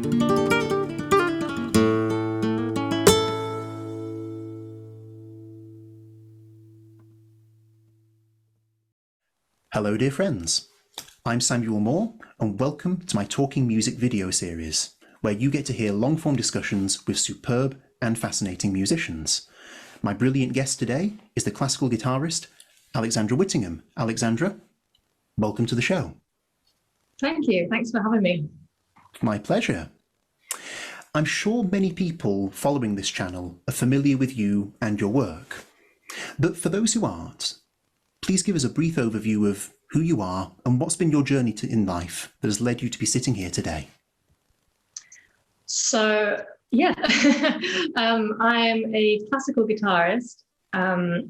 Hello dear friends, I'm Samuel Moore and welcome to my Talking Music video series, where you get to hear long-form discussions with superb and fascinating musicians. My brilliant guest today is the classical guitarist Alexandra Whittingham. Alexandra, welcome to the show. Thank you, thanks for having me. My pleasure. I'm sure many people following this channel are familiar with you and your work, but for those who aren't, please give us a brief overview of who you are and what's been your journey in life that has led you to be sitting here today. So, yeah, I'm a classical guitarist. I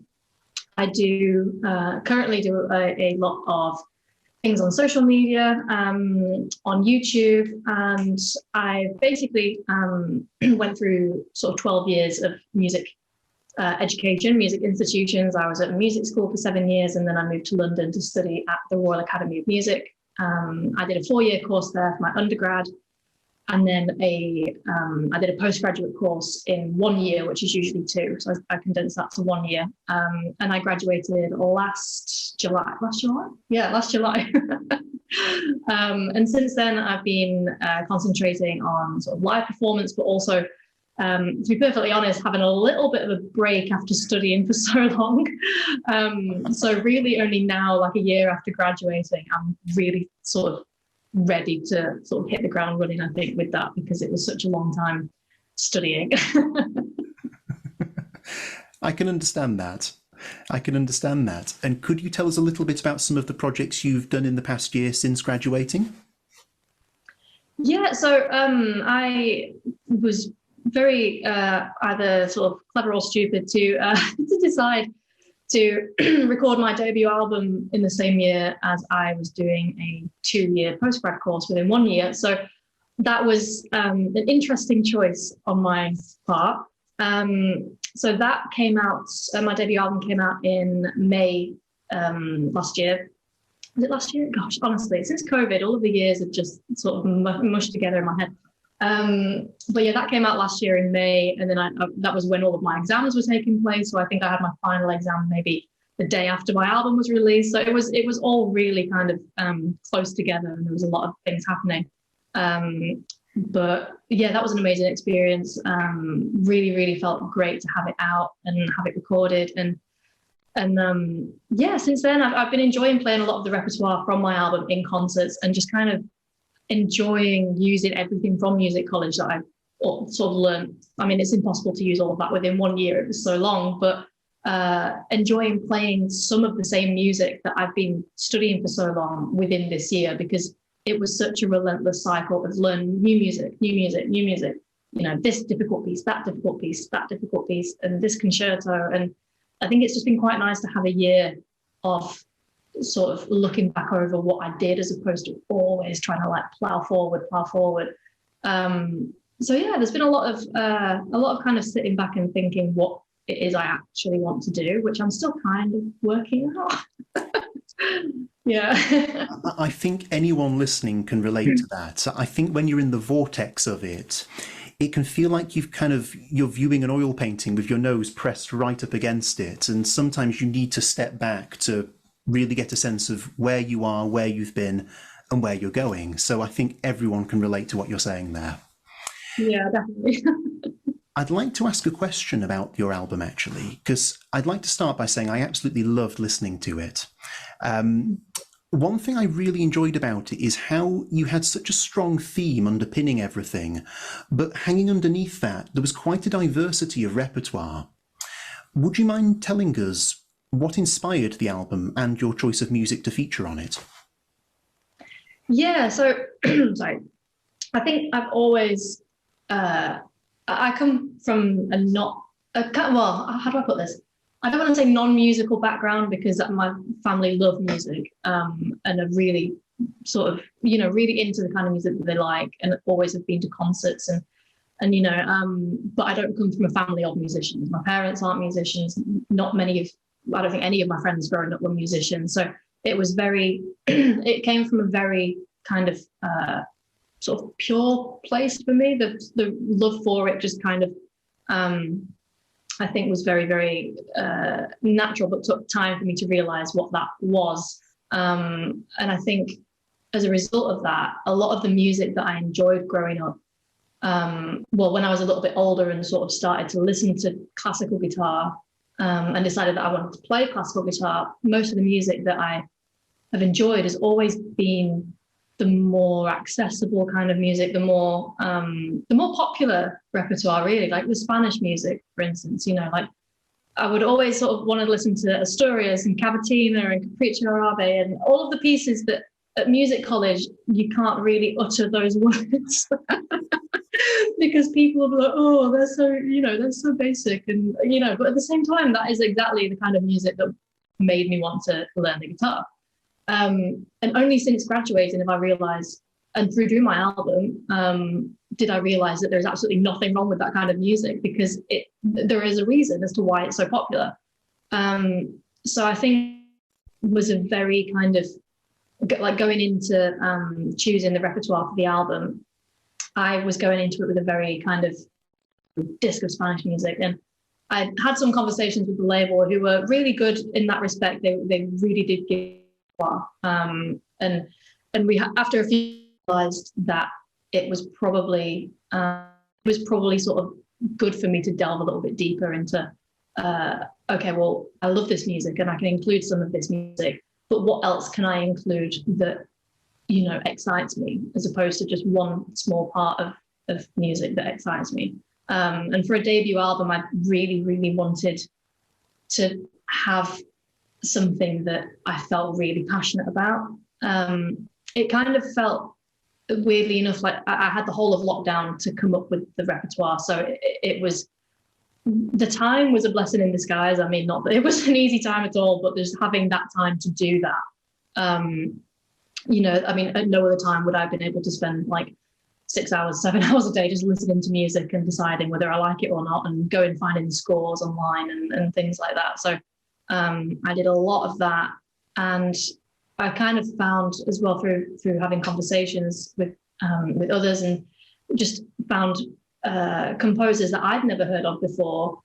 currently do a lot of things on social media, on YouTube, and I basically went through sort of 12 years of music education, music institutions. I was at a music school for 7 years, and then I moved to London to study at the Royal Academy of Music. I did a 4-year course there for my undergrad, and then I did a postgraduate course in 1 year, which is usually 2. So I condensed that to 1 year. And I graduated last July. Yeah, last July. And since then, I've been concentrating on sort of live performance, but also to be perfectly honest, having a little bit of a break after studying for so long. So really only now, like a year after graduating, I'm really sort of ready to sort of hit the ground running, I think, with that, because it was such a long time studying. I can understand that. And could you tell us a little bit about some of the projects you've done in the past year since graduating? Yeah, so I was very either sort of clever or stupid to decide to record my debut album in the same year as I was doing a 2-year postgrad course within 1 year. So that was an interesting choice on my part. So that came out, my debut album came out in May last year. Was it last year? Gosh, honestly, since COVID, all of the years have just sort of mushed together in my head. But yeah, that came out last year in May, and then that was when all of my exams were taking place. So I think I had my final exam maybe the day after my album was released. So it was all really kind of close together, and there was a lot of things happening. But yeah, that was an amazing experience. Really felt great to have it out and have it recorded, and yeah, since then I've been enjoying playing a lot of the repertoire from my album in concerts, and just kind of enjoying using everything from music college that I've sort of learned. I mean, it's impossible to use all of that within 1 year. It was so long, but enjoying playing some of the same music that I've been studying for so long within this year, because it was such a relentless cycle of learning new music, you know, this difficult piece, that difficult piece, that difficult piece, and this concerto. And I think it's just been quite nice to have a year of sort of looking back over what I did, as opposed to always trying to like plow forward. So yeah, there's been a lot of kind of sitting back and thinking what it is I actually want to do, which I'm still kind of working on. Yeah. I think anyone listening can relate to that. I think when you're in the vortex of it, it can feel like you're viewing an oil painting with your nose pressed right up against it. And sometimes you need to step back to really get a sense of where you are, where you've been, and where you're going. So I think everyone can relate to what you're saying there. Yeah, definitely. I'd like to ask a question about your album, actually, because I'd like to start by saying I absolutely loved listening to it. One thing I really enjoyed about it is how you had such a strong theme underpinning everything, but hanging underneath that, there was quite a diversity of repertoire. Would you mind telling us what inspired the album and your choice of music to feature on it? Yeah, so, sorry. I think I've always, I come from well, how do I put this? I don't want to say non-musical background, because my family love music and are really sort of, you know, really into the kind of music that they like, and always have been to concerts and you know, but I don't come from a family of musicians. My parents aren't musicians. I don't think any of my friends growing up were musicians. So it was very, it came from a very kind of sort of pure place for me. The love for it just kind of, I think, was very, very natural, but took time for me to realize what that was. And I think as a result of that, a lot of the music that I enjoyed growing up, well, when I was a little bit older and sort of started to listen to classical guitar, and decided that I wanted to play classical guitar, most of the music that I have enjoyed has always been the more accessible kind of music, the more popular repertoire, really, like the Spanish music, for instance. You know, like I would always sort of want to listen to Asturias and Cavatina and Capriccio Arabe and all of the pieces that at music college you can't really utter those words because people will be like, oh, they're so, you know, they're so basic, and you know, but at the same time, that is exactly the kind of music that made me want to learn the guitar. And only since graduating have I realized, and through doing my album, did I realize that there's absolutely nothing wrong with that kind of music, because there is a reason as to why it's so popular. So I think it was a very kind of, like, going into choosing the repertoire for the album, I was going into it with a very kind of disc of Spanish music. And I had some conversations with the label who were really good in that respect. They really did give and we after a few realized that it was probably sort of good for me to delve a little bit deeper into okay, well, I love this music and I can include some of this music, but what else can I include that, you know, excites me, as opposed to just one small part of music that excites me. And for a debut album, I really, really wanted to have something that I felt really passionate about. It kind of felt, weirdly enough, like I had the whole of lockdown to come up with the repertoire. So it was, the time was a blessing in disguise. I mean, not that it was an easy time at all, but just having that time to do that. You know, I mean, at no other time would I have been able to spend like 6 hours, 7 hours a day just listening to music and deciding whether I like it or not, and going and finding the scores online and things like that. So I did a lot of that, and I kind of found as well through having conversations with others, and just found composers that I'd never heard of before,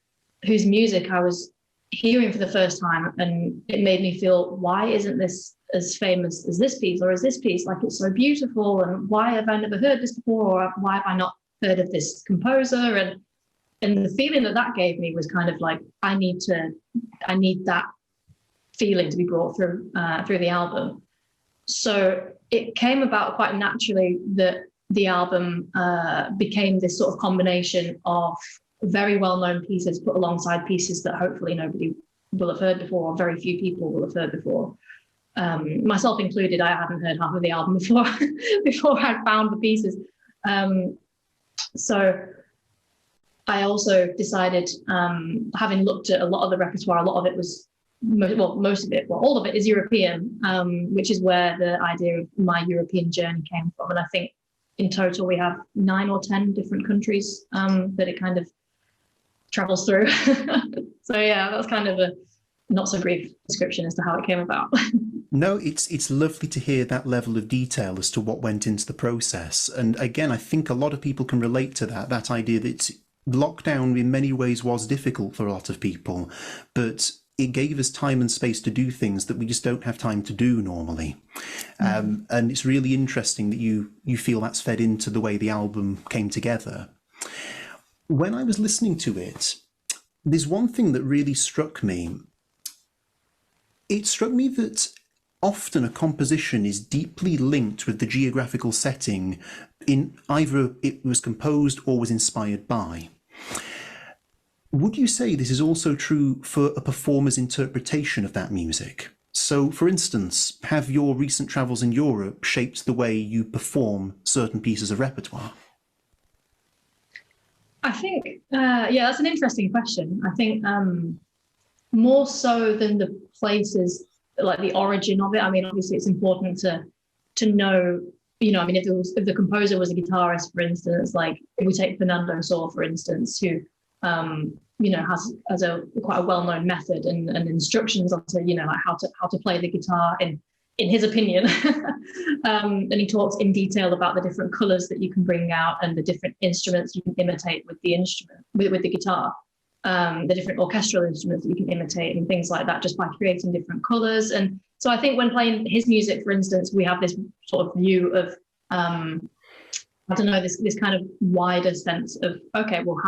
whose music I was hearing for the first time, and it made me feel, why isn't this as famous as this piece, or as this piece, like, it's so beautiful, and why have I never heard this before, or why have I not heard of this composer? And the feeling that gave me was kind of like, I need that feeling to be brought through the album. So it came about quite naturally that the album became this sort of combination of very well-known pieces put alongside pieces that hopefully nobody will have heard before, or very few people will have heard before. Myself included, I hadn't heard half of the album before I'd found the pieces. So I also decided, having looked at a lot of the repertoire, a lot of it was, all of it is European, which is where the idea of my European journey came from. And I think in total we have 9 or 10 different countries that it kind of travels through. So yeah, that's kind of a not so brief description as to how it came about. No, it's lovely to hear that level of detail as to what went into the process. And again, I think a lot of people can relate to that idea that lockdown in many ways was difficult for a lot of people, but it gave us time and space to do things that we just don't have time to do normally. And it's really interesting that you feel that's fed into the way the album came together. When I was listening to it, there's one thing that really struck me. It struck me that often a composition is deeply linked with the geographical setting in either it was composed or was inspired by. Would you say this is also true for a performer's interpretation of that music? So, for instance, have your recent travels in Europe shaped the way you perform certain pieces of repertoire? I think, yeah, that's an interesting question. I think more so than the places, like the origin of it. I mean, obviously it's important to know, you know, I mean, if the composer was a guitarist, for instance, like if we take Fernando Sor, for instance, who, you know, has a quite a well-known method and instructions on to, you know, like how to play the guitar in his opinion. And he talks in detail about the different colors that you can bring out and the different instruments you can imitate with the instrument, with the guitar, the different orchestral instruments that you can imitate and things like that, just by creating different colors. And so I think when playing his music, for instance, we have this sort of view of, I don't know, this kind of wider sense of, okay, well,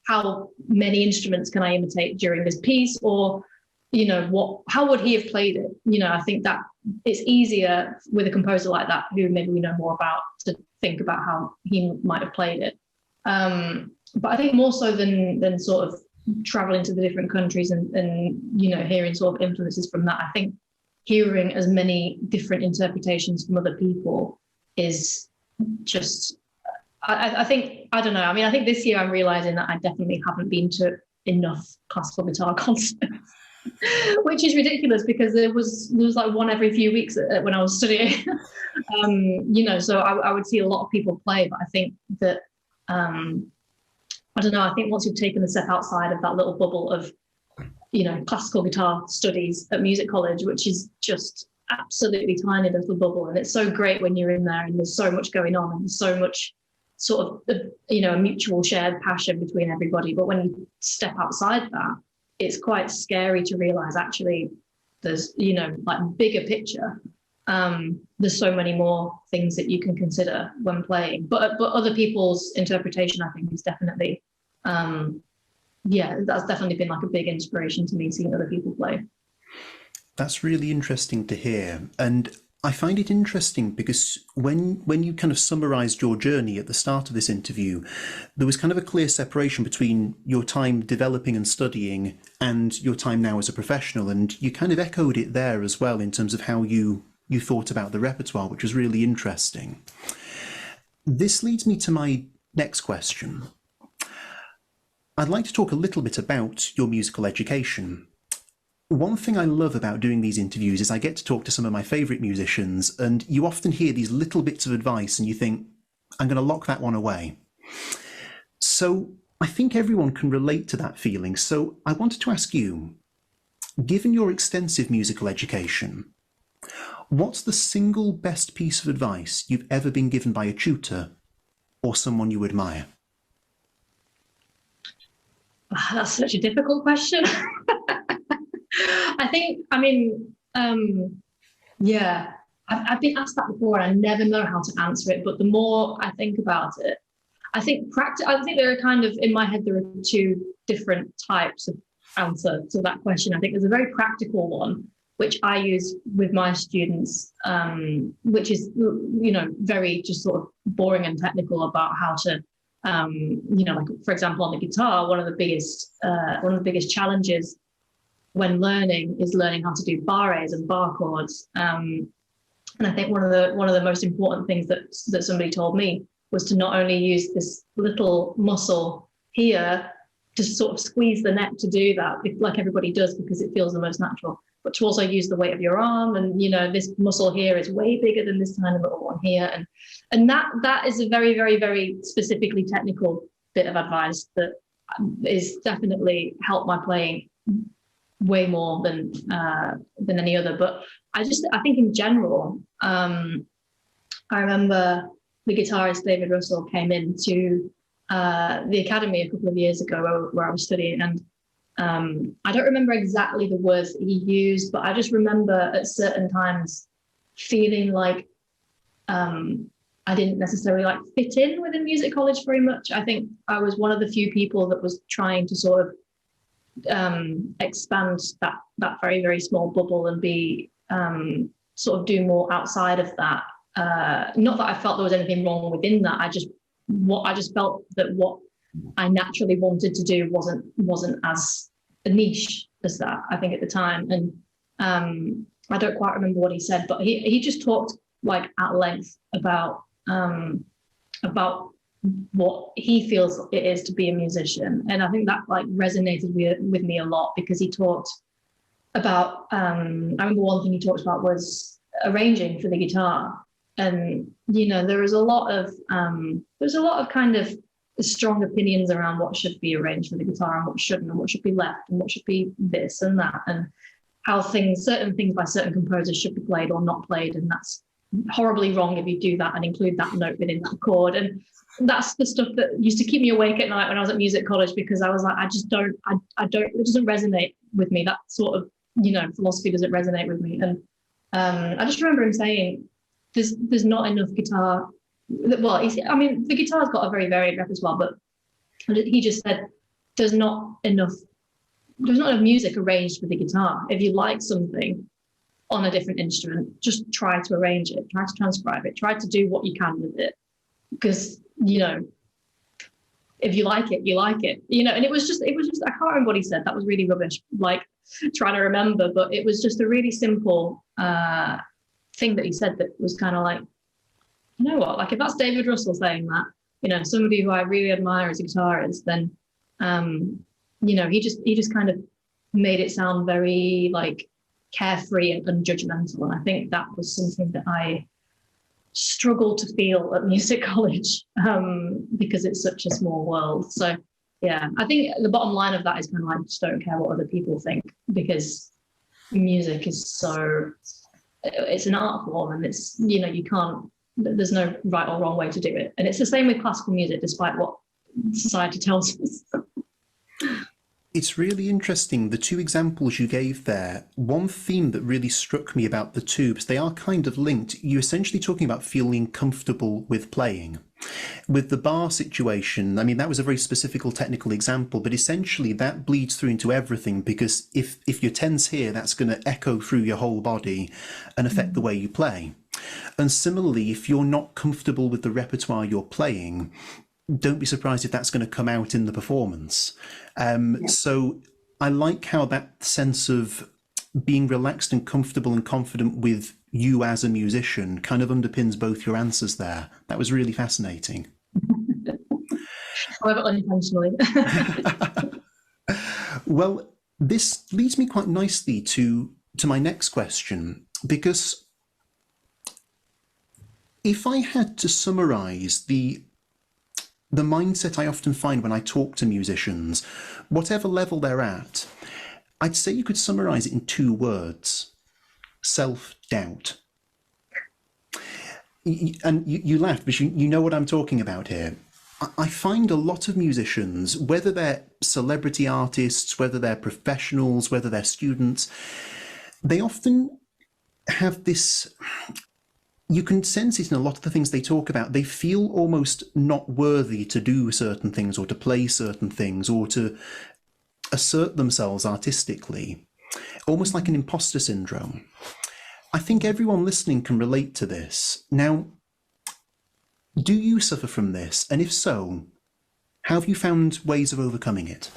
how many instruments can I imitate during this piece? Or, you know, how would he have played it? You know, I think that it's easier with a composer like that, who maybe we know more about, to think about how he might have played it. But I think more so than sort of traveling to the different countries and you know, hearing sort of influences from that, I think hearing as many different interpretations from other people is just, I think, I don't know. I mean, I think this year I'm realizing that I definitely haven't been to enough classical guitar concerts, which is ridiculous because there was like one every few weeks when I was studying. You know, so I would see a lot of people play, but I think that, I don't know, I think once you've taken a step outside of that little bubble of, you know, classical guitar studies at music college, which is just absolutely tiny little bubble, and it's so great when you're in there and there's so much going on and there's so much sort of, you know, a mutual shared passion between everybody. But when you step outside that, it's quite scary to realize actually there's, you know, like bigger picture. There's so many more things that you can consider when playing, but other people's interpretation, I think, is definitely, yeah, that's definitely been like a big inspiration to me, seeing other people play. That's really interesting to hear. And I find it interesting because when you kind of summarized your journey at the start of this interview, there was kind of a clear separation between your time developing and studying and your time now as a professional. And you kind of echoed it there as well in terms of how you thought about the repertoire, which was really interesting. This leads me to my next question. I'd like to talk a little bit about your musical education. One thing I love about doing these interviews is I get to talk to some of my favourite musicians, and you often hear these little bits of advice and you think, I'm going to lock that one away. So I think everyone can relate to that feeling. So I wanted to ask you, given your extensive musical education, what's the single best piece of advice you've ever been given by a tutor or someone you admire? That's such a difficult question. I think, I mean, yeah, I've been asked that before and I never know how to answer it. But the more I think about it, I think there are kind of, in my head, there are two different types of answer to that question. I think there's a very practical one, which I use with my students, which is, you know, very just sort of boring and technical about how to, you know, like, for example, on the guitar, one of the biggest challenges when learning is learning how to do barres and bar chords. And I think one of the most important things that somebody told me was to not only use this little muscle here to sort of squeeze the neck to do that, like everybody does, because it feels the most natural, but to also use the weight of your arm. And, you know, this muscle here is way bigger than this tiny little one here. And that is a very, very, very specifically technical bit of advice that is definitely helped my playing way more than any other. But I think in general, I remember the guitarist David Russell came into the academy a couple of years ago where I was studying, and I don't remember exactly the words that he used, but I just remember at certain times feeling like I didn't necessarily like fit in within music college very much. I think I was one of the few people that was trying to sort of expand that very, very small bubble and be sort of do more outside of that. Not that I felt there was anything wrong within that. I just felt that what I naturally wanted to do wasn't as niche as that, I think, at the time. And I don't quite remember what he said, but he just talked like at length about what he feels it is to be a musician. And I think that like resonated with me a lot, because he talked about, I remember one thing he talked about was arranging for the guitar. And, you know, there's a lot of kind of strong opinions around what should be arranged for the guitar and what shouldn't, and what should be left and what should be this and that. And how certain things by certain composers should be played or not played, and that's horribly wrong if you do that and include that note within that chord. And that's the stuff that used to keep me awake at night when I was at music college, because I was like, I it doesn't resonate with me. That sort of, philosophy doesn't resonate with me. And I just remember him saying, there's not enough guitar. Well, the guitar's got a very varied repertoire, but he just said, there's not enough music arranged for the guitar. If you like something on a different instrument, just try to arrange it, try to transcribe it, try to do what you can with it. Because, if you like it, you like it, and it was just, I can't remember what he said. That was really rubbish, like trying to remember, but it was just a really simple thing that he said that was kind of like, you know what, like if that's David Russell saying that, somebody who I really admire as a guitarist, then, he just kind of made it sound very like carefree and unjudgmental. And I think that was something that I struggled to feel at music college, because it's such a small world. So yeah, I think the bottom line of that is kind of like, just don't care what other people think, because music is it's an art form, and it's, there's no right or wrong way to do it. And it's the same with classical music, despite what society tells us. It's really interesting, the two examples you gave there. One theme that really struck me about the two, because they are kind of linked, you're essentially talking about feeling comfortable with playing. With the bar situation, that was a very specific technical example, but essentially that bleeds through into everything, because if you're tense here, that's going to echo through your whole body and affect the way you play. And similarly, if you're not comfortable with the repertoire you're playing, don't be surprised if that's going to come out in the performance. So I like how that sense of being relaxed and comfortable and confident with you as a musician kind of underpins both your answers there. That was really fascinating. However, unintentionally. Well, this leads me quite nicely to my next question, because if I had to summarize the mindset I often find when I talk to musicians, whatever level they're at, I'd say you could summarize it in 2 words: self-doubt. And you laughed, but you know what I'm talking about here. I find a lot of musicians, whether they're celebrity artists, whether they're professionals, whether they're students, they often have this... You can sense it in a lot of the things they talk about. They feel almost not worthy to do certain things, or to play certain things, or to assert themselves artistically, almost like an imposter syndrome. I think everyone listening can relate to this. Now, do you suffer from this? And if so, how have you found ways of overcoming it?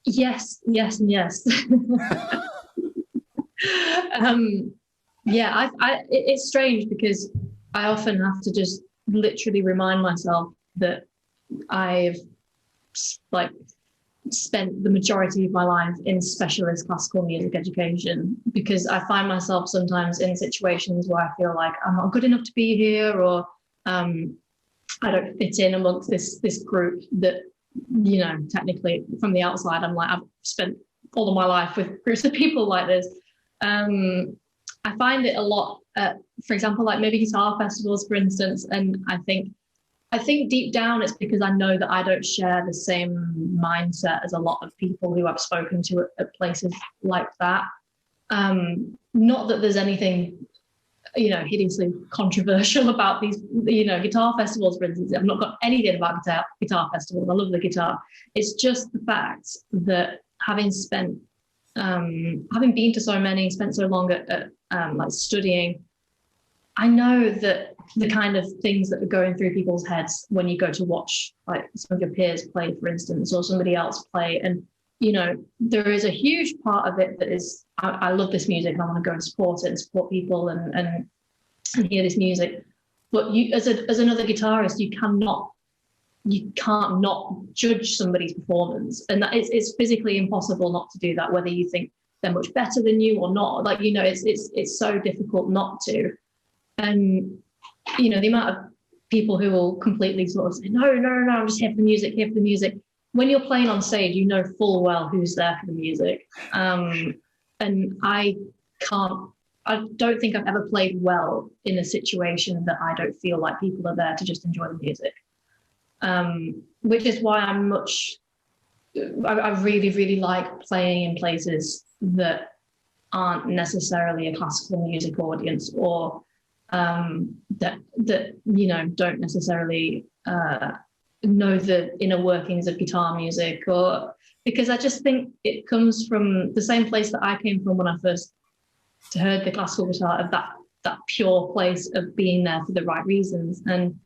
Yes, and yes. Yeah, it's strange, because I often have to just literally remind myself that I've spent the majority of my life in specialist classical music education, because I find myself sometimes in situations where I feel like I'm not good enough to be here, or I don't fit in amongst this group that, technically from the outside, I'm like, I've spent all of my life with groups of people like this. I find it a lot at, for example, like maybe guitar festivals, for instance, and I think deep down it's because I know that I don't share the same mindset as a lot of people who I've spoken to at places like that. Not that there's anything, hideously controversial about these, guitar festivals, for instance. I've not got anything about guitar festivals. I love the guitar. It's just the fact that having been to so many, spent so long at studying, I know that the kind of things that are going through people's heads when you go to watch like some of your peers play, for instance, or somebody else play. And, there is a huge part of it that is, I love this music and I want to go and support it and support people and hear this music. But you, as another guitarist, you can't not judge somebody's performance, and that it's physically impossible not to do that, whether you think they're much better than you or not. Like, it's so difficult not to. And the amount of people who will completely sort of say, no, I'm just here for the music, when you're playing on stage, you know full well who's there for the music. And I don't think I've ever played well in a situation that I don't feel like people are there to just enjoy the music. Which is why I really, really like playing in places that aren't necessarily a classical music audience, or that don't necessarily know the inner workings of guitar music, or because I just think it comes from the same place that I came from when I first heard the classical guitar, of that pure place of being there for the right reasons. And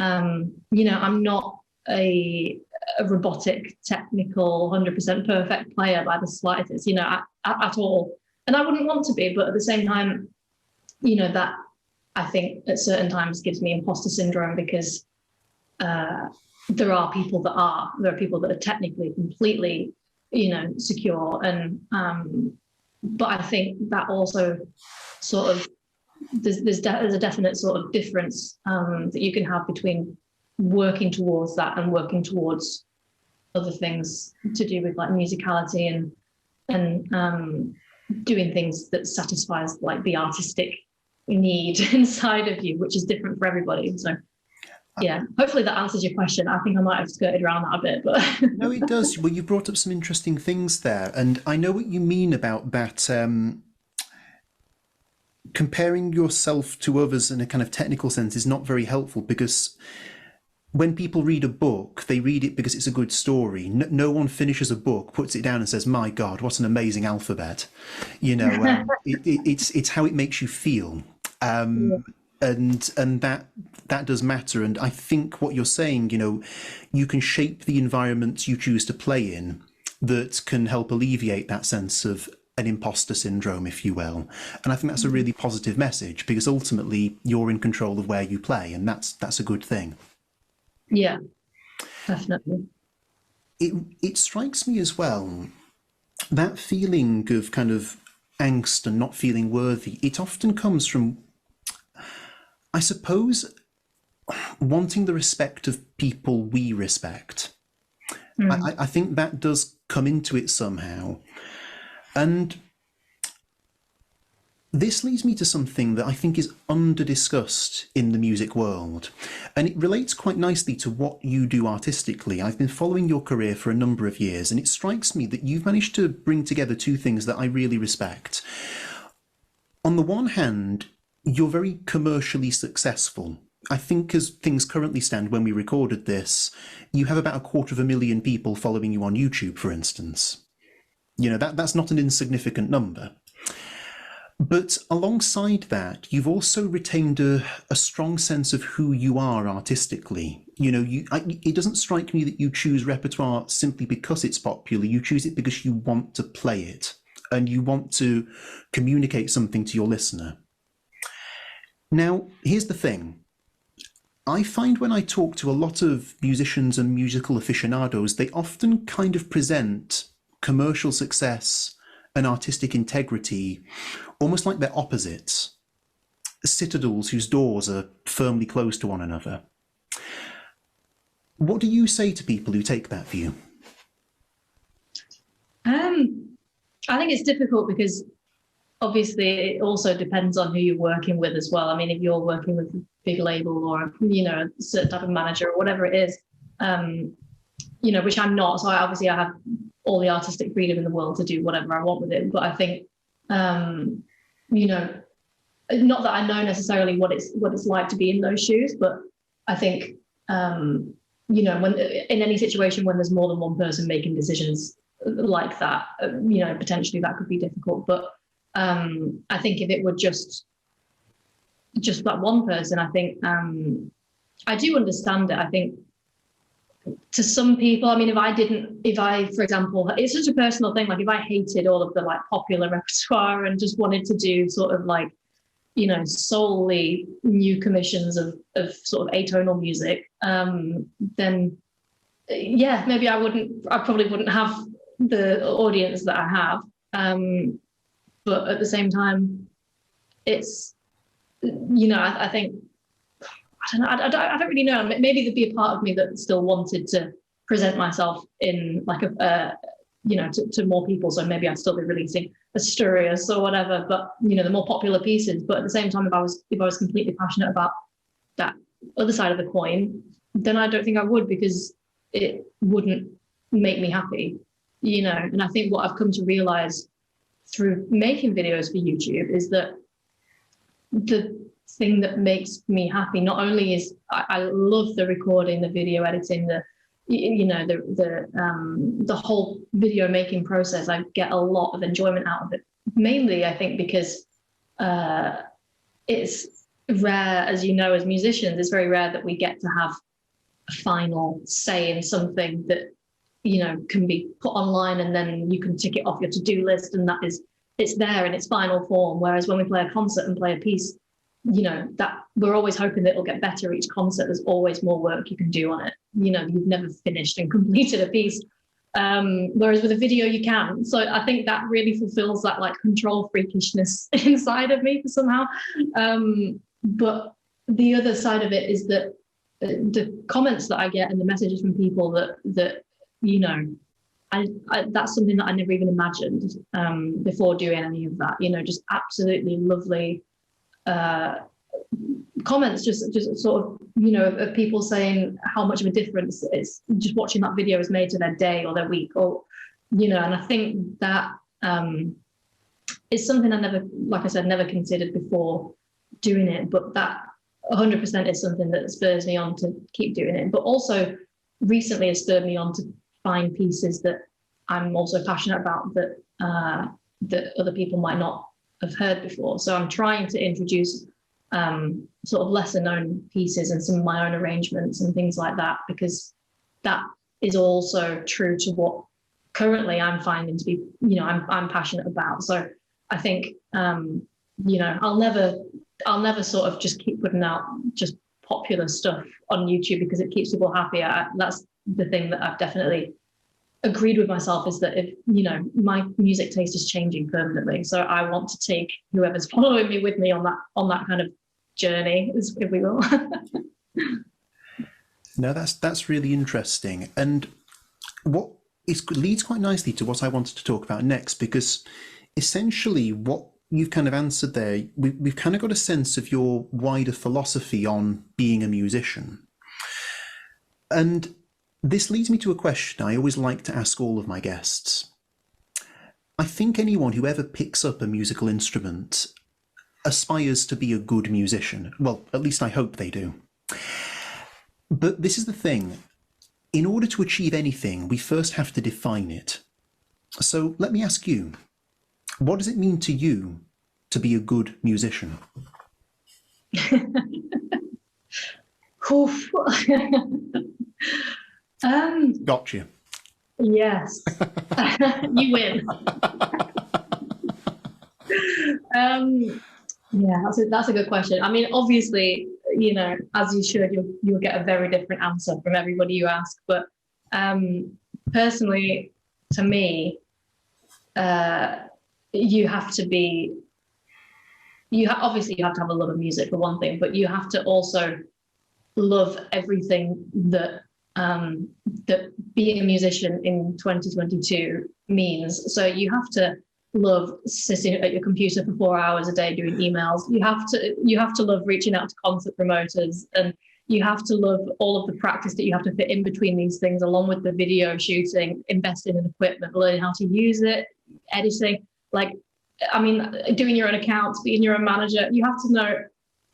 I'm not a robotic, technical, 100% perfect player by the slightest, at all. And I wouldn't want to be, but at the same time, that I think at certain times gives me imposter syndrome, because there are people that are technically completely, secure. And but I think that also sort of there's a definite sort of difference that you can have between working towards that and working towards other things to do with like musicality and doing things that satisfies like the artistic need inside of you, which is different for everybody. So yeah, hopefully that answers your question. I think I might have skirted around that a bit, but No, it does. Well, you brought up some interesting things there, and I know what you mean about that. Comparing yourself to others in a kind of technical sense is not very helpful, because when people read a book, they read it because it's a good story. No one finishes a book, puts it down and says, "My God, what an amazing alphabet." It's how it makes you feel. And that does matter. And I think what you're saying, you can shape the environments you choose to play in that can help alleviate that sense of an imposter syndrome, if you will. And I think that's a really positive message, because ultimately you're in control of where you play, and that's a good thing. Yeah, definitely. It strikes me as well, that feeling of kind of angst and not feeling worthy, it often comes from, I suppose, wanting the respect of people we respect. I think that does come into it somehow. And this leads me to something that I think is under-discussed in the music world, and it relates quite nicely to what you do artistically. I've been following your career for a number of years, and it strikes me that you've managed to bring together two things that I really respect. On the one hand, you're very commercially successful. I think as things currently stand when we recorded this, you have about 250,000 people following you on YouTube, for instance. That's not an insignificant number. But alongside that, you've also retained a strong sense of who you are artistically. It doesn't strike me that you choose repertoire simply because it's popular. You choose it because you want to play it, and you want to communicate something to your listener. Now, here's the thing. I find when I talk to a lot of musicians and musical aficionados, they often kind of present commercial success and artistic integrity almost like they're opposites, citadels whose doors are firmly closed to one another. What do you say to people who take that view? I think it's difficult because obviously it also depends on who you're working with as well. I mean, if you're working with a big label or a certain type of manager or whatever it is, which I'm not. So I have all the artistic freedom in the world to do whatever I want with it. But I think, not that I know necessarily what it's like to be in those shoes, but I think, when in any situation when there's more than one person making decisions like that, potentially that could be difficult. But I think if it were just that one person, I think I do understand it. I think to some people, I mean, if I, for example, it's such a personal thing, like if I hated all of the like popular repertoire and just wanted to do sort of like, solely new commissions of sort of atonal music, then yeah, maybe I probably wouldn't have the audience that I have. But at the same time, it's, I think, I don't know, I don't really know. Maybe there'd be a part of me that still wanted to present myself in like to more people. So maybe I'd still be releasing Asturias or whatever, but the more popular pieces. But at the same time, if I was completely passionate about that other side of the coin, then I don't think I would, because it wouldn't make me happy, And I think what I've come to realize through making videos for YouTube is that the thing that makes me happy not only is I love the recording, the video editing, the whole video making process. I get a lot of enjoyment out of it. Mainly, I think, because it's rare, as as musicians, it's very rare that we get to have a final say in something that can be put online and then you can tick it off your to-do list, and it's there in its final form. Whereas when we play a concert and play a piece, that we're always hoping that it'll get better each concert. There's always more work you can do on it. You've never finished and completed a piece. Whereas with a video you can. So I think that really fulfills that like control freakishness inside of me somehow. But the other side of it is that the comments that I get and the messages from people that that's something that I never even imagined before doing any of that. Just absolutely lovely comments, just sort of of people saying how much of a difference it's just watching that video has made to their day or their week, or and I think that is something I never, like I said, never considered before doing it, but that 100% is something that spurs me on to keep doing it. But also recently has spurred me on to find pieces that I'm also passionate about that that other people might not have heard before. So I'm trying to introduce sort of lesser known pieces and some of my own arrangements and things like that, because that is also true to what currently I'm finding to be, I'm passionate about. So I think, I'll never sort of just keep putting out just popular stuff on YouTube because it keeps people happy. That's the thing that I've definitely agreed with myself, is that if my music taste is changing permanently, so I want to take whoever's following me with me on that kind of journey, if we will. No, that's really interesting, and what leads quite nicely to what I wanted to talk about next, because essentially what you've kind of answered there, we've kind of got a sense of your wider philosophy on being a musician. And this leads me to a question I always like to ask all of my guests. I think anyone who ever picks up a musical instrument aspires to be a good musician. Well, at least I hope they do. But this is the thing. In order to achieve anything, we first have to define it. So let me ask you, what does it mean to you to be a good musician? Got you. Yes. You win. Yeah, that's a good question. I mean, obviously, as you should, you'll get a very different answer from everybody you ask. But personally, to me, you have to be. Obviously you have to have a love of music for one thing, but you have to also love everything that that being a musician in 2022 means. So you have to love sitting at your computer for 4 hours a day doing emails. You have to love reaching out to concert promoters, and you have to love all of the practice that you have to fit in between these things, along with the video shooting, investing in equipment, learning how to use it, editing. Like, I mean, doing your own accounts, being your own manager. You have to know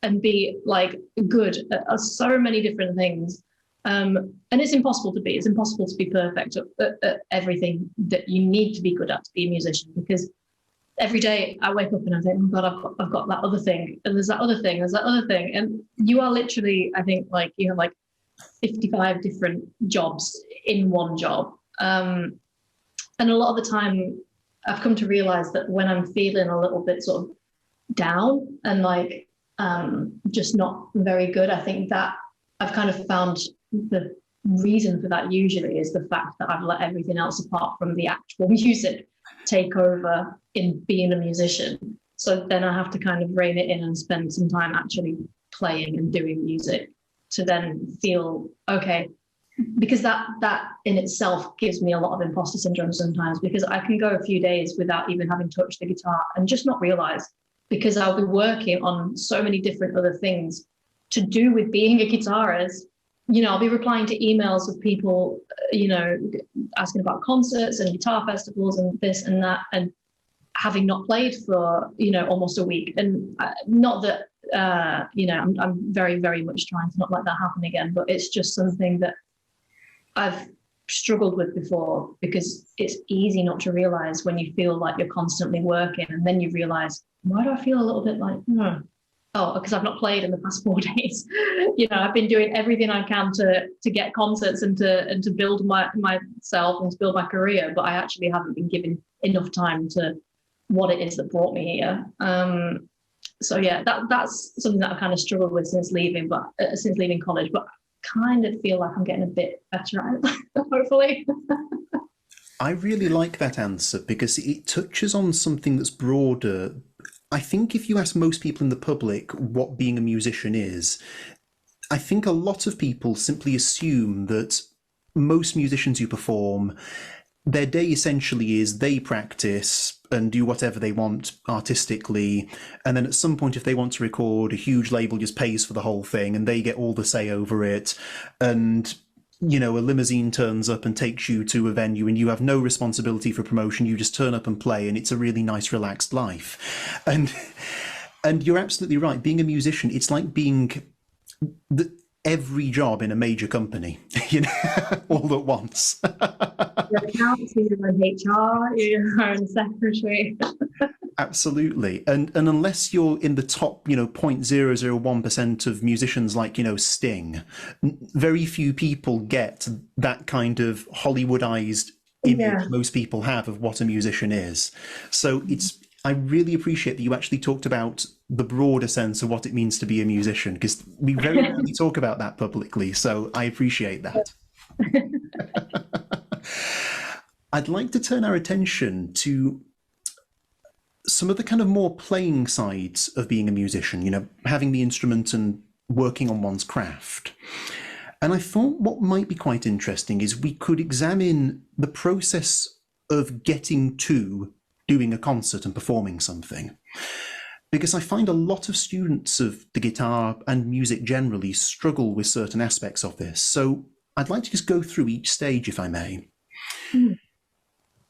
and be like good at so many different things. And it's impossible to be. It's impossible to be perfect at everything that you need to be good at to be a musician, because every day I wake up and I think, oh God, I've got that other thing, and there's that other thing, there's that other thing. And you are literally, I think, like you have like 55 different jobs in one job. And a lot of the time I've come to realize that when I'm feeling a little bit sort of down and like just not very good, I think that I've kind of found the reason for that usually is the fact that I've let everything else apart from the actual music take over in being a musician. So then I have to kind of rein it in and spend some time actually playing and doing music to then feel, okay, because that in itself gives me a lot of imposter syndrome sometimes, because I can go a few days without even having touched the guitar and just not realize, because I'll be working on so many different other things to do with being a guitarist. I'll be replying to emails of people, asking about concerts and guitar festivals and this and that, and having not played for, almost a week. And not that, I'm very, very much trying to not let that happen again, but it's just something that I've struggled with before, because it's easy not to realize when you feel like you're constantly working, and then you realize, why do I feel a little bit like, oh, because I've not played in the past 4 days. I've been doing everything I can to get concerts and to build myself and to build my career, but I actually haven't been given enough time to what it is that brought me here. So yeah, that's something that I've kind of struggled with since leaving college, but kind of feel like I'm getting a bit better at it, hopefully. I really like that answer because it touches on something that's broader. I think if you ask most people in the public what being a musician is, I think a lot of people simply assume that most musicians who perform, their day essentially is they practice and do whatever they want artistically, and then at some point if they want to record, a huge label just pays for the whole thing and they get all the say over it, and a limousine turns up and takes you to a venue and you have no responsibility for promotion, you just turn up and play and it's a really nice relaxed life. And you're absolutely right, being a musician, it's like being every job in a major company, all at once. Your accounts, your own HR, your own secretary. Absolutely. And unless you're in the top, 0.001% of musicians like, Sting, very few people get that kind of Hollywoodized image most people have of what a musician is. So I really appreciate that you actually talked about the broader sense of what it means to be a musician, because we very rarely talk about that publicly. So I appreciate that. I'd like to turn our attention to some of the kind of more playing sides of being a musician, having the instrument and working on one's craft. And I thought what might be quite interesting is we could examine the process of getting to doing a concert and performing something. Because I find a lot of students of the guitar and music generally struggle with certain aspects of this. So I'd like to just go through each stage, if I may.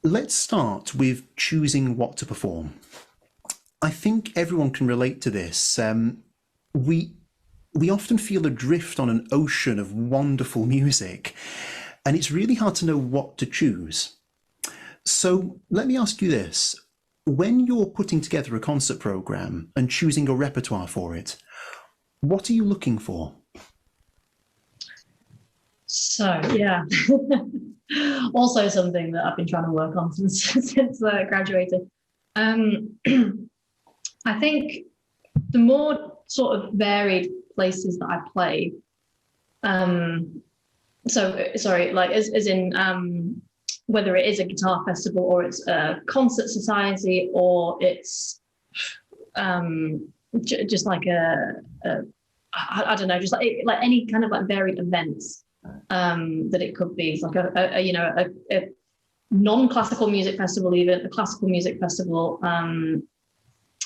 Let's start with choosing what to perform. I think everyone can relate to this. We often feel adrift on an ocean of wonderful music, and it's really hard to know what to choose. So let me ask you this. When you're putting together a concert program and choosing a repertoire for it, what are you looking for? So, yeah. Also something that I've been trying to work on since I graduated. I think the more sort of varied places that I play, as in whether it is a guitar festival or it's a concert society or it's just like I don't know, just like any kind of like varied events that it could be. It's like a non-classical music festival, even a classical music festival,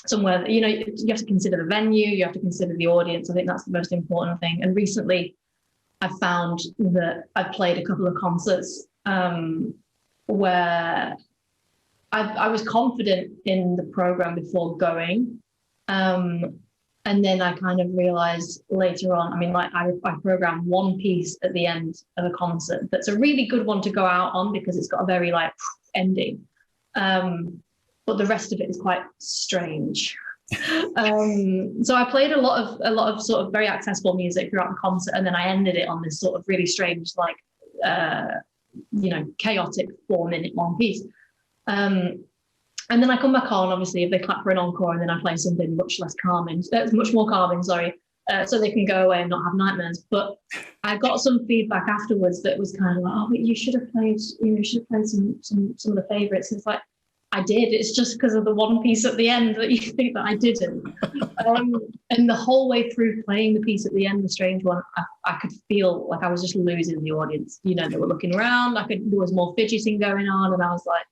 somewhere that, you have to consider the venue, you have to consider the audience. I think that's the most important thing. And recently I found that I've played a couple of concerts where I was confident in the program before going. And then I kind of realized later on, I programmed one piece at the end of a concert that's a really good one to go out on because it's got a very ending. But the rest of it is quite strange. So I played a lot of sort of very accessible music throughout the concert, and then I ended it on this sort of really strange, chaotic 4-minute long piece. And then I come back on, obviously, if they clap for an encore, and then I play something much more calming, so they can go away and not have nightmares. But I got some feedback afterwards that was kind of like, oh, but you should have played some of the favorites. And it's like, I did. It's just because of the one piece at the end that you think that I didn't. And the whole way through playing the piece at the end, the strange one, I could feel like I was just losing the audience. You know, they were looking around. There was more fidgeting going on, and I was like,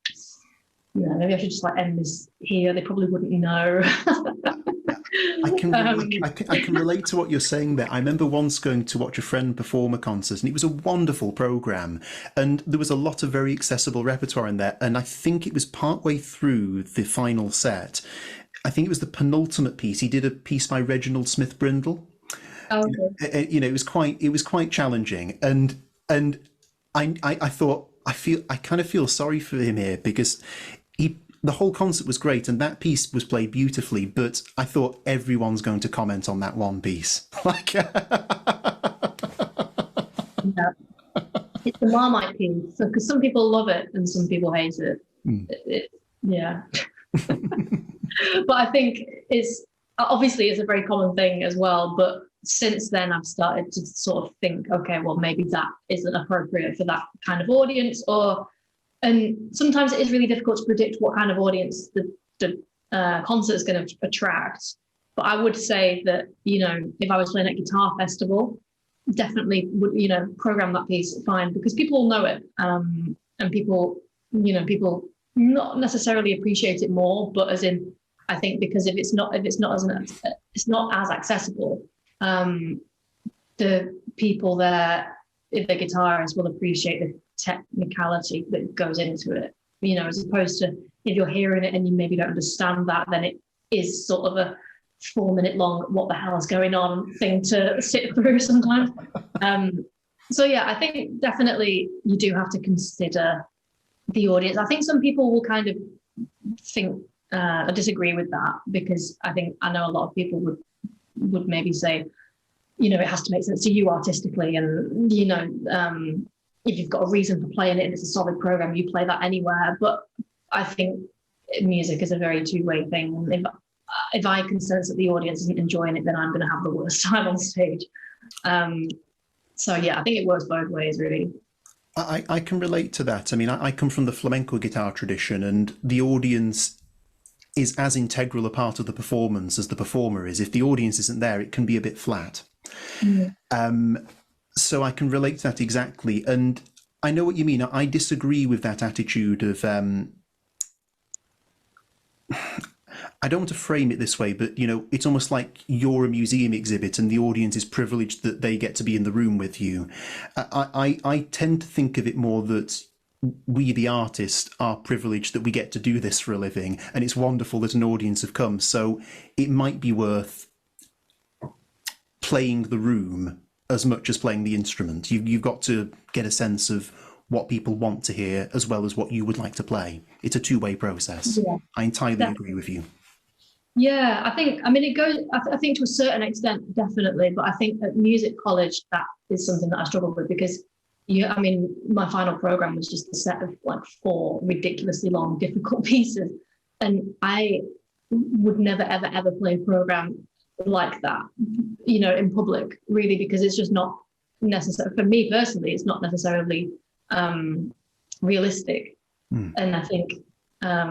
you know, maybe I should just like end this here. They probably wouldn't know. I can relate to what you're saying there. I remember once going to watch a friend perform a concert, and it was a wonderful program, and there was a lot of very accessible repertoire in there. And I think it was partway through the final set. I think it was the penultimate piece. He did a piece by Reginald Smith Brindle. Okay. You know, it was quite challenging, and I thought I kind of feel sorry for him here because the whole concert was great and that piece was played beautifully, but I thought everyone's going to comment on that one piece. Like, Yeah. It's the Marmite piece. So, because some people love it and some people hate it. Yeah. But I think it's a very common thing as well. But since then, I've started to sort of think, okay, well, maybe that isn't appropriate for that kind of audience, and sometimes it is really difficult to predict what kind of audience the concert is going to attract. But I would say that, you know, if I was playing at Guitar Festival, definitely would, you know, program that piece fine because people will know it. And people not necessarily appreciate it more, but as in, I think because if it's not as accessible, the people there, if they're guitarists, will appreciate the technicality that goes into it, you know, as opposed to if you're hearing it and you maybe don't understand that, then it is sort of a 4-minute long what the hell is going on thing to sit through sometimes. So yeah, I think definitely you do have to consider the audience. I think some people will kind of think or disagree with that because I know a lot of people would maybe say, you know, it has to make sense to you artistically, and you know, if you've got a reason for playing it and it's a solid program, you play that anywhere. But I think music is a very two-way thing. If I can sense that the audience isn't enjoying it, then I'm going to have the worst time on stage. So yeah, I think it works both ways, really. I can relate to that. I mean, I come from the flamenco guitar tradition, and the audience is as integral a part of the performance as the performer is. If the audience isn't there, it can be a bit flat. So I can relate to that exactly. And I know what you mean. I disagree with that attitude of, I don't want to frame it this way, but, you know, it's almost like you're a museum exhibit and the audience is privileged that they get to be in the room with you. I tend to think of it more that we, the artists, are privileged that we get to do this for a living, and it's wonderful that an audience have come. So it might be worth playing the room as much as playing the instrument. You've got to get a sense of what people want to hear as well as what you would like to play. It's a two-way process. Yeah, I entirely agree with you. Yeah, I mean, it goes, I think to a certain extent, definitely. But I think at music college, that is something that I struggled with because, I mean, my final program was just a set of like 4 ridiculously long, difficult pieces. And I would never, ever, ever play a program like that, you know, in public, really, because it's just not necessary. For me personally, it's not necessarily realistic. And I think, I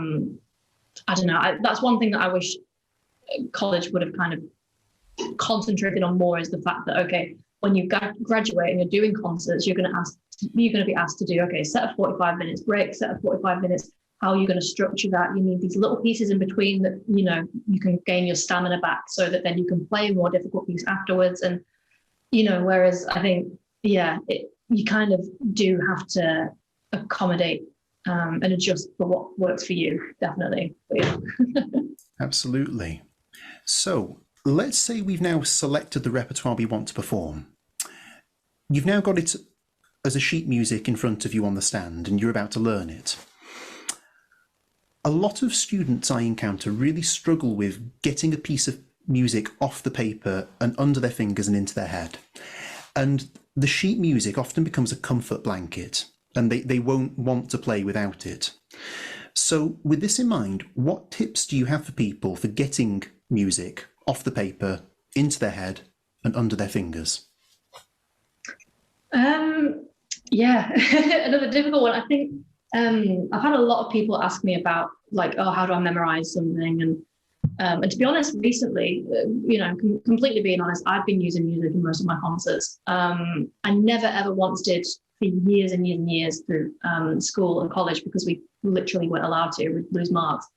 don't know, that's one thing that I wish college would have kind of concentrated on more, is the fact that, okay, when you graduate and you're doing concerts, you're going to be asked to do, okay, set of 45 minutes, break, set of 45 minutes. How are you going to structure that? You need these little pieces in between that, you know, you can gain your stamina back so that then you can play a more difficult piece afterwards. And, you know, whereas I think, yeah, you kind of do have to accommodate and adjust for what works for you, definitely. But, yeah. Absolutely. So let's say we've now selected the repertoire we want to perform. You've now got it as a sheet music in front of you on the stand and you're about to learn it. A lot of students I encounter really struggle with getting a piece of music off the paper and under their fingers and into their head. And the sheet music often becomes a comfort blanket and they won't want to play without it. So with this in mind, what tips do you have for people for getting music off the paper, into their head and under their fingers? Yeah, another difficult one. I think I've had a lot of people ask me about like, oh, how do I memorize something? And to be honest, recently, completely being honest, I've been using music in most of my concerts. I never ever once did for years and years and years through school and college because we literally weren't allowed to. We'd lose marks.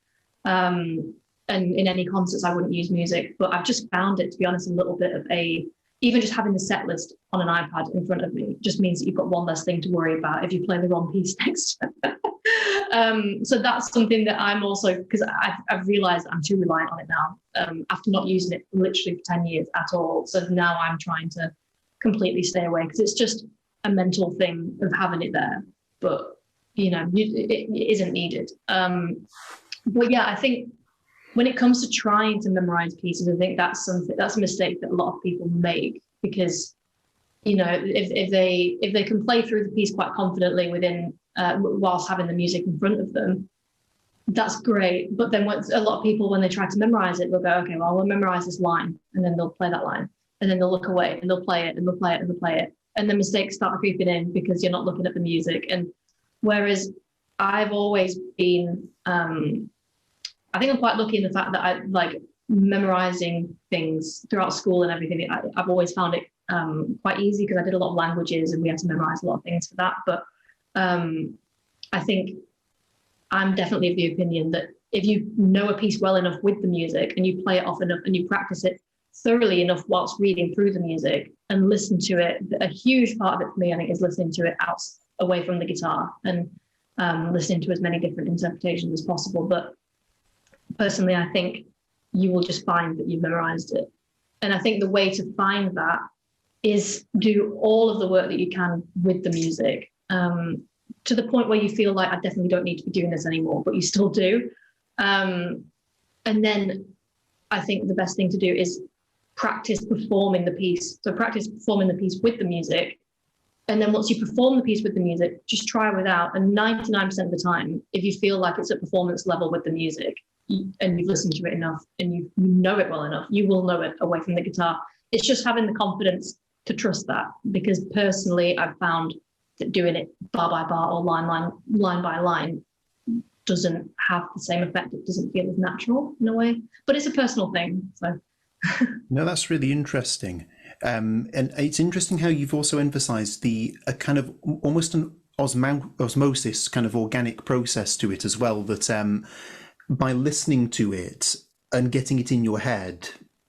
And in any concerts, I wouldn't use music. But I've just found it, to be honest, a little bit of even just having the set list on an iPad in front of me just means that you've got one less thing to worry about if you play the wrong piece next. So that's something that I'm also, because I've realized I'm too reliant on it now after not using it literally for 10 years at all. So now I'm trying to completely stay away because it's just a mental thing of having it there. But, it isn't needed. But yeah, I think when it comes to trying to memorize pieces, I think that's a mistake that a lot of people make because, if they can play through the piece quite confidently within whilst having the music in front of them, that's great. But then a lot of people, when they try to memorize it, they'll go, okay, well, we'll memorize this line, and then they'll play that line, and then they'll look away, and they'll play it, and they'll play it, and they'll play it, and then mistakes start creeping in because you're not looking at the music. And whereas I've always been I think I'm quite lucky in the fact that I like memorizing things throughout school and everything. I've always found it quite easy because I did a lot of languages and we had to memorize a lot of things for that. But I think I'm definitely of the opinion that if you know a piece well enough with the music and you play it off enough and you practice it thoroughly enough whilst reading through the music and listen to it, a huge part of it for me, I think, is listening to it away from the guitar and listening to as many different interpretations as possible. But personally, I think you will just find that you've memorized it. And I think the way to find that is do all of the work that you can with the music to the point where you feel like I definitely don't need to be doing this anymore, but you still do. And then I think the best thing to do is practice performing the piece. So practice performing the piece with the music. And then once you perform the piece with the music, just try without. And 99% of the time, if you feel like it's at performance level with the music, and you've listened to it enough and you know it well enough, you will know it away from the guitar. It's just having the confidence to trust that, because personally I've found that doing it bar by bar or line by line doesn't have the same effect. It doesn't feel as natural in a way, but it's a personal thing. So no, that's really interesting. And it's interesting how you've also emphasized a kind of almost an osmosis kind of organic process to it as well, that by listening to it and getting it in your head,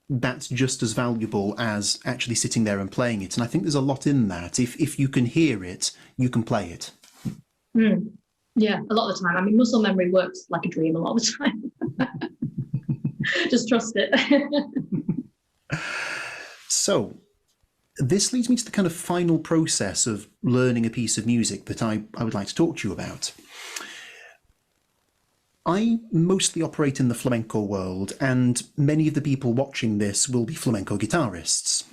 that's just as valuable as actually sitting there and playing it. And I think there's a lot in that. If you can hear it, you can play it. Yeah, a lot of the time. I mean, muscle memory works like a dream a lot of the time. Just trust it. So this leads me to the kind of final process of learning a piece of music that I would like to talk to you about. I mostly operate in the flamenco world, and many of the people watching this will be flamenco guitarists.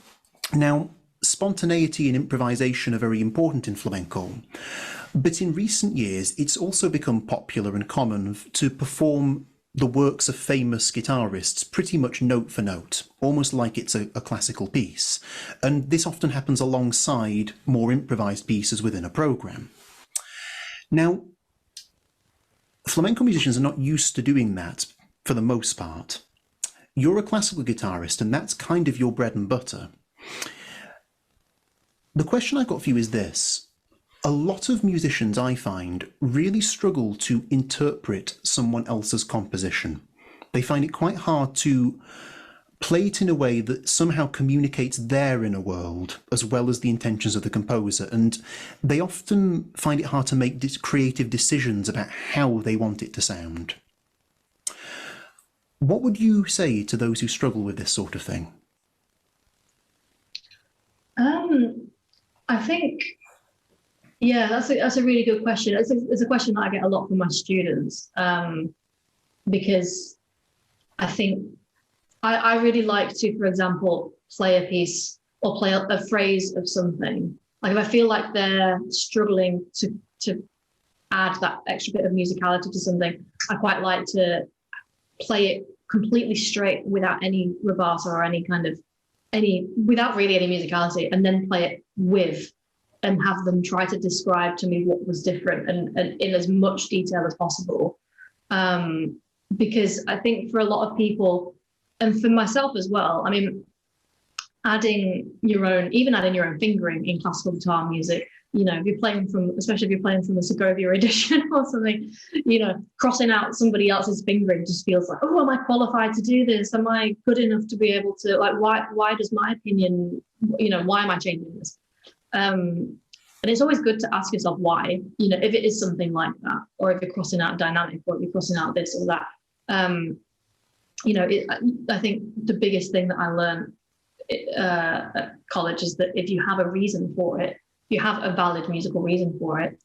Now, spontaneity and improvisation are very important in flamenco, but in recent years it's also become popular and common to perform the works of famous guitarists pretty much note for note, almost like it's a classical piece. And this often happens alongside more improvised pieces within a program. Now, flamenco musicians are not used to doing that for the most part. You're a classical guitarist, and that's kind of your bread and butter. The question I've got for you is this. A lot of musicians, I find, really struggle to interpret someone else's composition. They find it quite hard to play it in a way that somehow communicates their inner world as well as the intentions of the composer, and they often find it hard to make creative decisions about how they want it to sound. What would you say to those who struggle with this sort of thing? I think, yeah, that's a really good question. It's a question that I get a lot from my students, because I think I really like to, for example, play a piece or play a phrase of something. Like if I feel like they're struggling to add that extra bit of musicality to something, I quite like to play it completely straight without any rubato or without really any musicality, and then play it with and have them try to describe to me what was different and in as much detail as possible. Because I think for a lot of people, and for myself as well, I mean, adding your own fingering in classical guitar music, you know, if you're playing from, especially if you're playing from a Segovia edition or something, you know, crossing out somebody else's fingering just feels like, oh, am I qualified to do this? Am I good enough to be able to, like, why does my opinion, you know, why am I changing this? And it's always good to ask yourself why, you know, if it is something like that, or if you're crossing out dynamic, or if you're crossing out this or that. You know, I think the biggest thing that I learned at college is that if you have a reason for it, you have a valid musical reason for it,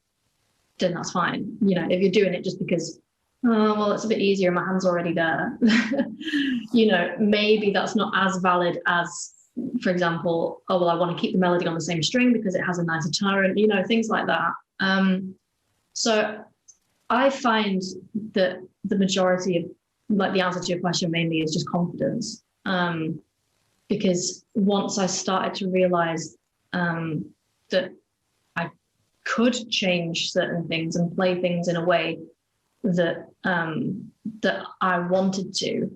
then that's fine. You know, if you're doing it just because, oh, well, it's a bit easier, my hand's already there, you know, maybe that's not as valid as, for example, oh, well, I want to keep the melody on the same string because it has a nicer tone, you know, things like that. So I find that the majority of, like, the answer to your question mainly is just confidence. Because once I started to realize that I could change certain things and play things in a way that that I wanted to,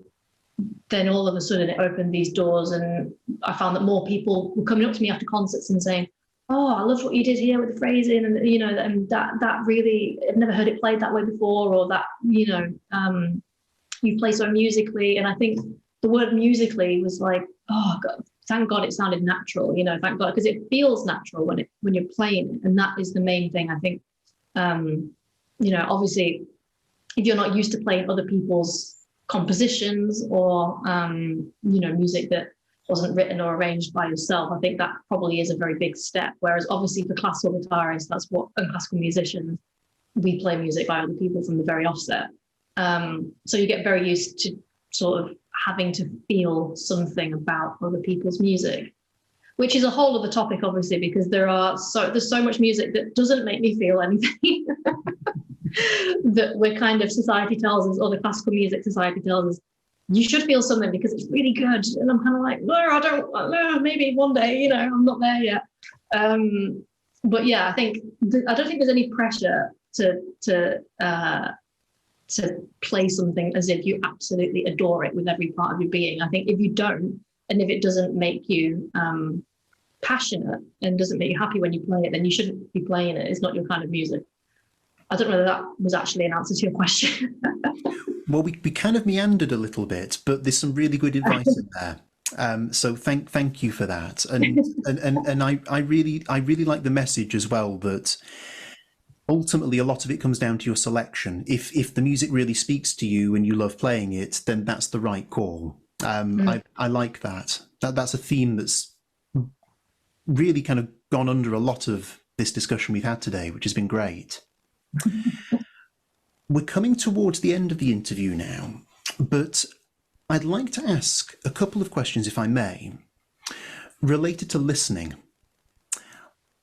then all of a sudden it opened these doors, and I found that more people were coming up to me after concerts and saying, oh, I love what you did here with the phrasing, and, you know, and that really, I've never heard it played that way before, or that, you know, you play so musically. And I think the word musically was like, oh God, thank God it sounded natural, you know, thank God, because it feels natural when you're playing it. And that is the main thing, I think. You know, obviously, if you're not used to playing other people's compositions, or, you know, music that wasn't written or arranged by yourself, I think that probably is a very big step. Whereas obviously for classical guitarists, and classical musicians, we play music by other people from the very offset. So you get very used to sort of having to feel something about other people's music, which is a whole other topic, obviously, because there's so much music that doesn't make me feel anything. That we're kind of, society tells us, or the classical music society tells us, you should feel something because it's really good. And I'm kind of like, no, I don't, no, maybe one day, you know, I'm not there yet. But yeah, I don't think there's any pressure to play something as if you absolutely adore it with every part of your being. I think if you don't, and if it doesn't make you passionate and doesn't make you happy when you play it, then you shouldn't be playing it. It's not your kind of music. I don't know whether that was actually an answer to your question. Well, we kind of meandered a little bit, but there's some really good advice in there. So thank you for that. And I really like the message as well, that ultimately a lot of it comes down to your selection. If the music really speaks to you and you love playing it, then that's the right call. I like that. That's a theme that's really kind of gone under a lot of this discussion we've had today, which has been great. We're coming towards the end of the interview now, but I'd like to ask a couple of questions, if I may, related to listening.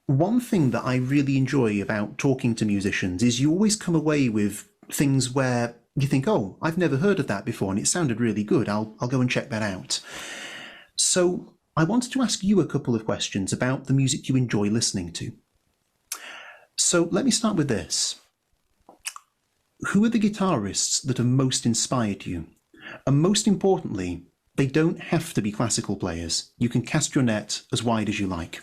One thing that I really enjoy about talking to musicians is you always come away with things where you think, oh, I've never heard of that before and it sounded really good. I'll go and check that out. So I wanted to ask you a couple of questions about the music you enjoy listening to. So let me start with this. Who are the guitarists that have most inspired you? And most importantly, they don't have to be classical players. You can cast your net as wide as you like.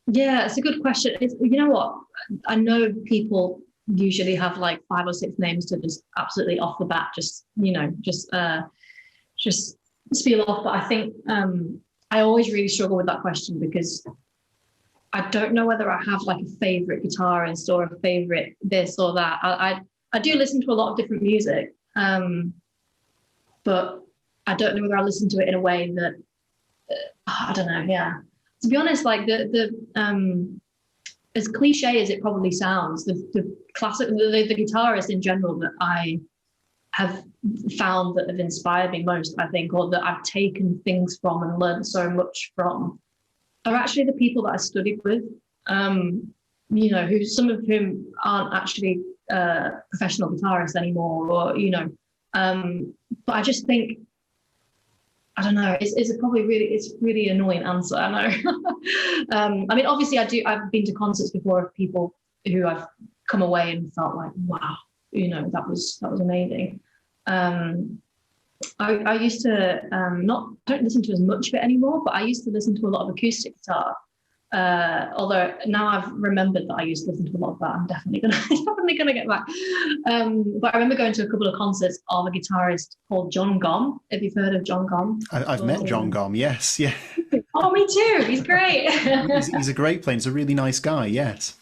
Yeah, it's a good question. You know what? I know people usually have like 5 or 6 names to just absolutely off the bat, just spiel off. But I think I always really struggle with that question because I don't know whether I have like a favorite guitarist or a favorite this or that. I do listen to a lot of different music, but I don't know whether I listen to it in a way that I don't know. Yeah, to be honest, like the as cliche as it probably sounds, the guitarists in general that I have found that have inspired me most, I think, or that I've taken things from and learned so much from, are actually the people that I studied with. You know, some of whom aren't actually professional guitarists anymore, or but I just think I don't know. It's a probably it's really annoying answer. I know. I mean, obviously, I've been to concerts before of people who I've come away and felt like, wow, that was amazing. I used to don't listen to as much of it anymore, but I used to listen to a lot of acoustic guitar. Although now I've remembered that I used to listen to a lot of that, I'm definitely gonna get back. But I remember going to a couple of concerts of a guitarist called John Gom. Have you heard of John Gom? I've met John Gom. Yes, yeah. Oh, me too. He's great. he's a great player. He's a really nice guy. Yes.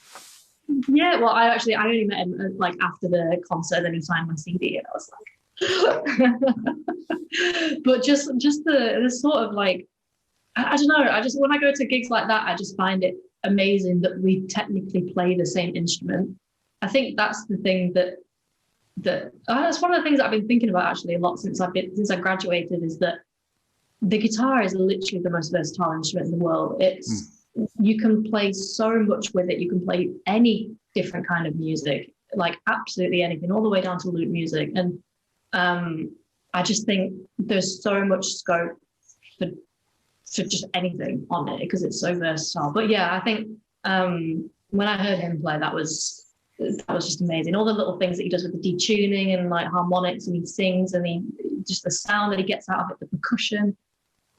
Yeah. Well, I only met him like after the concert, and he signed my CD, and I was like. But just the sort of like. I don't know. When I go to gigs like that, I just find it amazing that we technically play the same instrument. I think that's the thing that's one of the things that I've been thinking about actually a lot since I graduated, is that the guitar is literally the most versatile instrument in the world. You can play so much with it. You can play any different kind of music, like absolutely anything, all the way down to lute music. And I just think there's so much scope for just anything on it because it's so versatile. But yeah, I think when I heard him play, that was just amazing. All the little things that he does with the detuning and like harmonics, and he sings, and just the sound that he gets out of it, the percussion,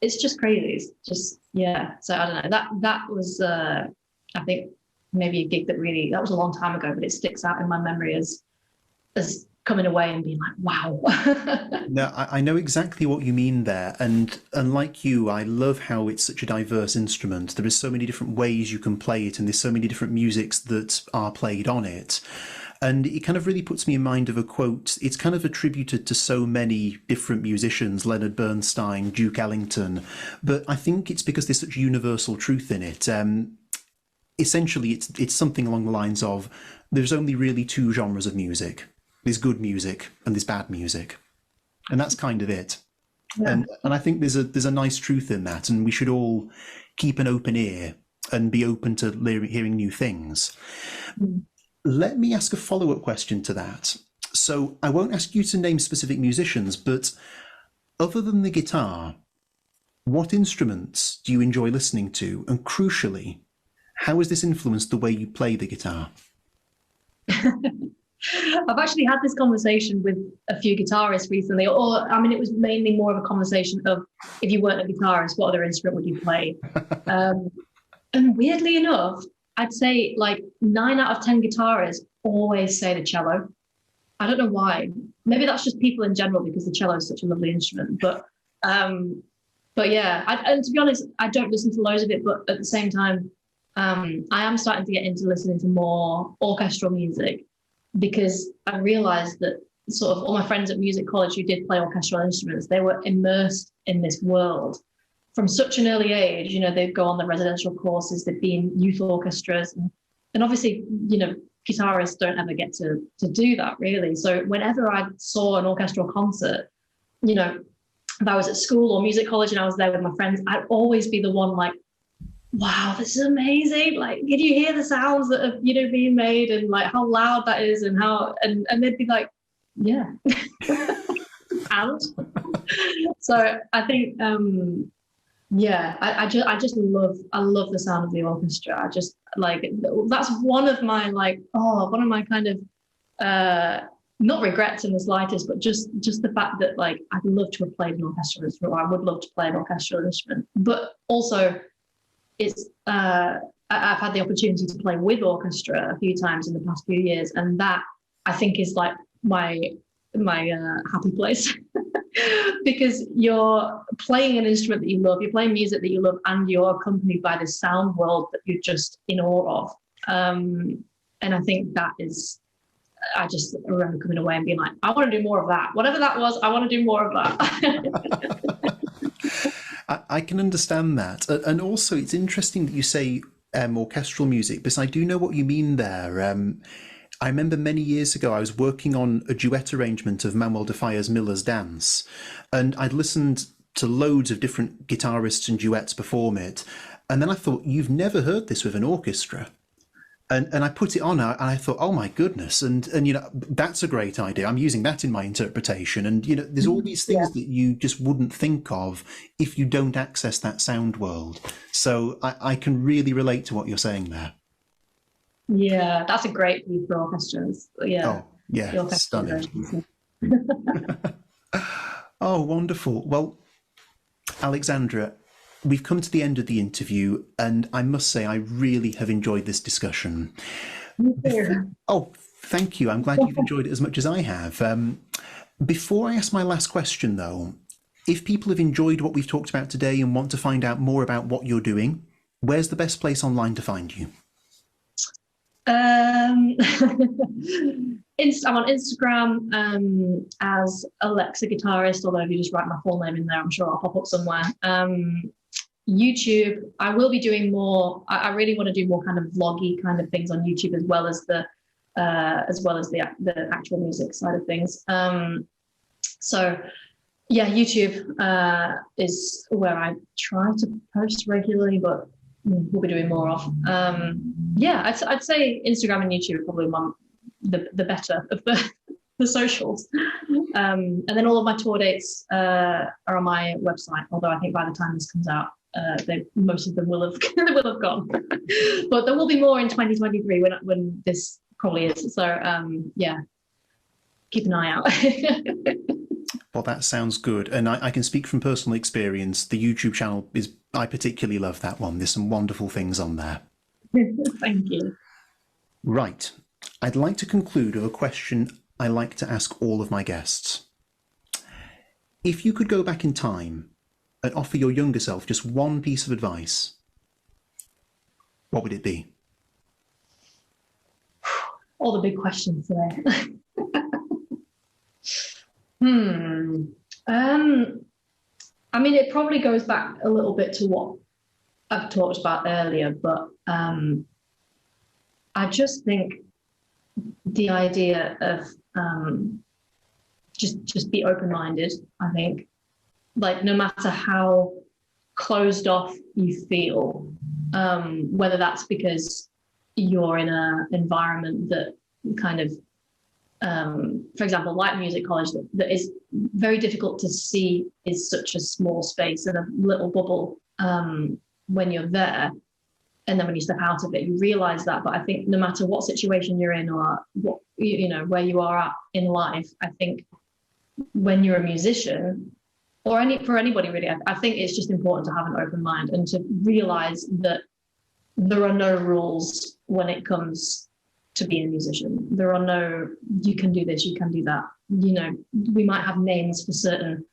it's just crazy. It's just, yeah. So I don't know, that was I think maybe a gig that was a long time ago, but it sticks out in my memory as coming away and being like, wow. No, I know exactly what you mean there. And like you, I love how it's such a diverse instrument. There is so many different ways you can play it, and there's so many different musics that are played on it. And it kind of really puts me in mind of a quote. It's kind of attributed to so many different musicians, Leonard Bernstein, Duke Ellington. But I think it's because there's such universal truth in it. Essentially, it's something along the lines of, there's only really two genres of music. There's good music and there's bad music, and that's kind of it. Yeah. And I think there's a nice truth in that, and we should all keep an open ear and be open to hearing new things. Let me ask a follow-up question to that. So I won't ask you to name specific musicians, but other than the guitar, what instruments do you enjoy listening to? And crucially, how has this influenced the way you play the guitar? I've actually had this conversation with a few guitarists recently, it was mainly more of a conversation of, if you weren't a guitarist, what other instrument would you play? And weirdly enough, I'd say like 9 out of 10 guitarists always say the cello. I don't know why. Maybe that's just people in general, because the cello is such a lovely instrument. But yeah, and to be honest, I don't listen to loads of it, but at the same time, I am starting to get into listening to more orchestral music, because I realized that sort of all my friends at music college who did play orchestral instruments, they were immersed in this world from such an early age. They'd go on the residential courses, they'd be in youth orchestras, and obviously, guitarists don't ever get to do that really. So whenever I saw an orchestral concert, if I was at school or music college and I was there with my friends, I'd always be the one like, wow, this is amazing. Like, can you hear the sounds that are, being made, and like how loud that is, and how, and they'd be like, yeah. And so I think, yeah, I love the sound of the orchestra. I just like, that's one of my kind of, not regrets in the slightest, but just the fact that like, I'd love to have played an orchestral instrument, or I would love to play an orchestral instrument, but also, it's I've had the opportunity to play with orchestra a few times in the past few years, and that I think is like my happy place. Because you're playing an instrument that you love, you're playing music that you love, and you're accompanied by this sound world that you're just in awe of. And I think that is, I just remember coming away and being like, I want to do more of that. Whatever that was, I want to do more of that. I can understand that. And also, it's interesting that you say orchestral music, because I do know what you mean there. I remember many years ago, I was working on a duet arrangement of Manuel de Falla's Miller's Dance, and I'd listened to loads of different guitarists and duets perform it. And then I thought, you've never heard this with an orchestra. And I put it on and I thought, oh my goodness, and that's a great idea. I'm using that in my interpretation, and there's all these Yeah. things that you just wouldn't think of if you don't access that sound world. So I can really relate to what you're saying there. Yeah, that's a great view for orchestras. Yeah, Oh yeah, the orchestral stunning. versions. Oh, wonderful. Well, Alexandra, we've come to the end of the interview, and I must say I really have enjoyed this discussion. Me Before, too. oh, thank you. I'm glad you've enjoyed it as much as I have. Before I ask my last question, though, if people have enjoyed what we've talked about today and want to find out more about what you're doing, where's the best place online to find you? Um, I'm on Instagram as Alexa Guitarist, although if you just write my full name in there, I'm sure I'll pop up somewhere. YouTube, I will be doing more. I really want to do more kind of vloggy kind of things on YouTube as well as the actual music side of things. So yeah, YouTube is where I try to post regularly, but we'll be doing more of. Yeah, I'd say Instagram and YouTube are probably the better of the socials. And then all of my tour dates are on my website. Although I think by the time this comes out, most of them will have they will have gone. But there will be more in 2023 when this probably is. So yeah, keep an eye out. Well, that sounds good. And I can speak from personal experience. The YouTube channel I particularly love that one. There's some wonderful things on there. Thank you. Right. I'd like to conclude with a question I like to ask all of my guests. If you could go back in time and offer your younger self just one piece of advice, what would it be? All the big questions today. Hmm. I mean, it probably goes back a little bit to what I've talked about earlier, but I just think the idea of just be open-minded. I think, like, no matter how closed off you feel, whether that's because you're in an environment that kind of for example, like music college, that is very difficult to see is such a small space and a little bubble when you're there. And then when you step out of it, you realize that. But I think no matter what situation you're in or what, where you are at in life, I think when you're a musician or for anybody really, I think it's just important to have an open mind and to realize that there are no rules when it comes to being a musician. There are no, you can do this, you can do that. We might have names for certain,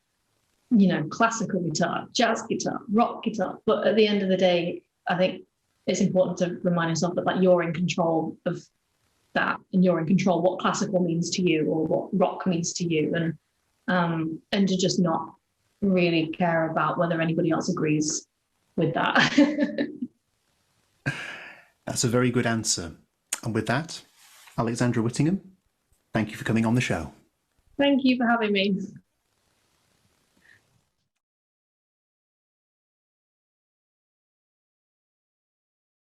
classical guitar, jazz guitar, rock guitar, but at the end of the day, I think it's important to remind yourself that, like, you're in control of that, and you're in control what classical means to you or what rock means to you, and to just not really care about whether anybody else agrees with that. That's a very good answer. And with that, Alexandra Whittingham, thank you for coming on the show. Thank you for having me.